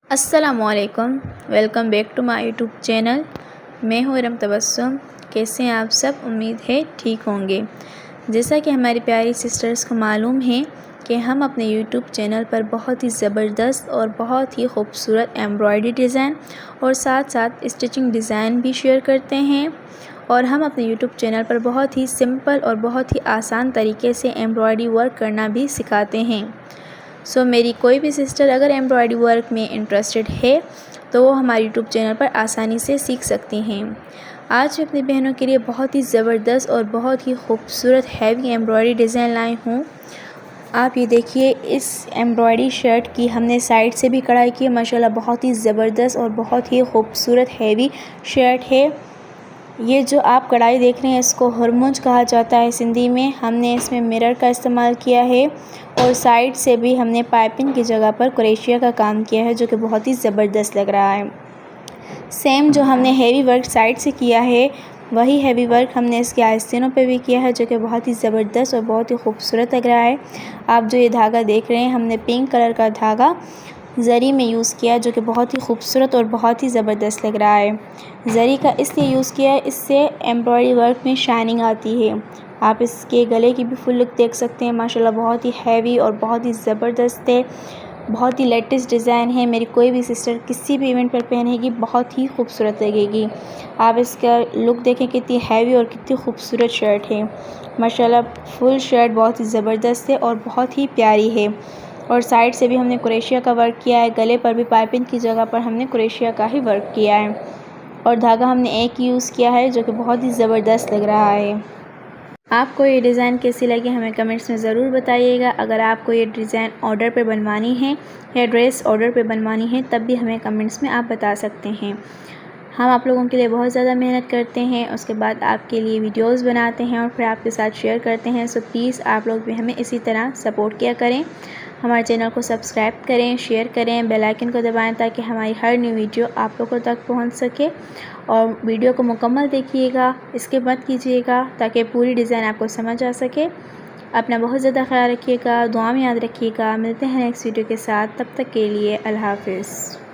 अस्सलामुअलैकुम, welcome back to my YouTube channel. मैं हूँ इरम तबस्सुम। कैसे हैं आप सब? उम्मीद है ठीक होंगे। जैसा कि हमारी प्यारी सिस्टर्स को मालूम है कि हम अपने यूट्यूब चैनल पर बहुत ही ज़बरदस्त और बहुत ही खूबसूरत एम्ब्रॉयडरी डिज़ाइन और साथ साथ स्टिचिंग डिज़ाइन भी शेयर करते हैं, और हम अपने यूट्यूब चैनल पर बहुत ही सिंपल और बहुत ही आसान तरीके से एम्ब्रॉयडरी वर्क करना भी सिखाते हैं। मेरी कोई भी सिस्टर अगर एम्ब्रॉयडरी वर्क में इंटरेस्टेड है तो वो हमारे यूट्यूब चैनल पर आसानी से सीख सकती हैं। आज मैं अपनी बहनों के लिए बहुत ही ज़बरदस्त और बहुत ही खूबसूरत हैवी एम्ब्रॉयडरी डिज़ाइन लाई हूँ। आप ये देखिए, इस एम्ब्रॉयडरी शर्ट की हमने साइड से भी कढ़ाई की है। माशाल्लाह बहुत ही ज़बरदस्त और बहुत ही खूबसूरत हैवी शर्ट है। ये जो आप कढ़ाई देख रहे हैं इसको हुरमुज कहा जाता है सिंधी में। हमने इसमें मिरर का इस्तेमाल किया है और साइड से भी हमने पाइपिंग की जगह पर क्रोशिया का काम किया है, जो कि बहुत ही ज़बरदस्त लग रहा है। सेम जो हमने हैवी वर्क साइड से किया है वही हैवी वर्क हमने इसके आस्तीनों पे भी किया है, जो कि बहुत ही ज़बरदस्त और बहुत ही खूबसूरत लग रहा है। आप जो ये धागा देख रहे हैं, हमने पिंक कलर का धागा ज़री में यूज़ किया, जो कि बहुत ही खूबसूरत और बहुत ही ज़बरदस्त लग रहा है। ज़री का इसलिए यूज़ किया है, इससे एम्ब्रॉयडरी वर्क में शाइनिंग आती है। आप इसके गले की भी फुल लुक देख सकते हैं। माशाल्लाह बहुत ही हैवी और बहुत ही ज़बरदस्त है। बहुत ही लेटेस्ट डिज़ाइन है। मेरी कोई भी सिस्टर किसी भी इवेंट पर पहनेगी बहुत ही खूबसूरत लगेगी। आप इसका लुक देखें, कितनी हैवी और कितनी खूबसूरत शर्ट है। माशाल्लाह फुल शर्ट बहुत ही ज़बरदस्त है और बहुत ही प्यारी है। और साइड से भी हमने क्रोशिया का वर्क किया है। गले पर भी पाइपिंग की जगह पर हमने क्रोशिया का ही वर्क किया है और धागा हमने एक यूज़ किया है, जो कि बहुत ही ज़बरदस्त लग रहा है। आपको ये डिज़ाइन कैसी लगी हमें कमेंट्स में ज़रूर बताइएगा। अगर आपको ये डिज़ाइन ऑर्डर पे बनवानी है या ड्रेस ऑर्डर पे बनवानी है तब भी हमें कमेंट्स में आप बता सकते हैं। हम आप लोगों के लिए बहुत ज़्यादा मेहनत करते हैं, उसके बाद आपके लिए वीडियोस बनाते हैं और फिर आपके साथ शेयर करते हैं। सो प्लीज़ आप लोग भी हमें इसी तरह सपोर्ट किया करें। हमारे चैनल को सब्सक्राइब करें, शेयर करें, बेल आइकन को दबाएं ताकि हमारी हर न्यू वीडियो आप लोगों तक पहुंच सके। और वीडियो को मुकम्मल देखिएगा, स्किप मत कीजिएगा ताकि पूरी डिज़ाइन आपको समझ आ सके। अपना बहुत ज़्यादा ख्याल रखिएगा, दुआ में याद रखिएगा। मिलते हैं नेक्स्ट वीडियो के साथ, तब तक के लिए अल्लाह हाफ़िज़।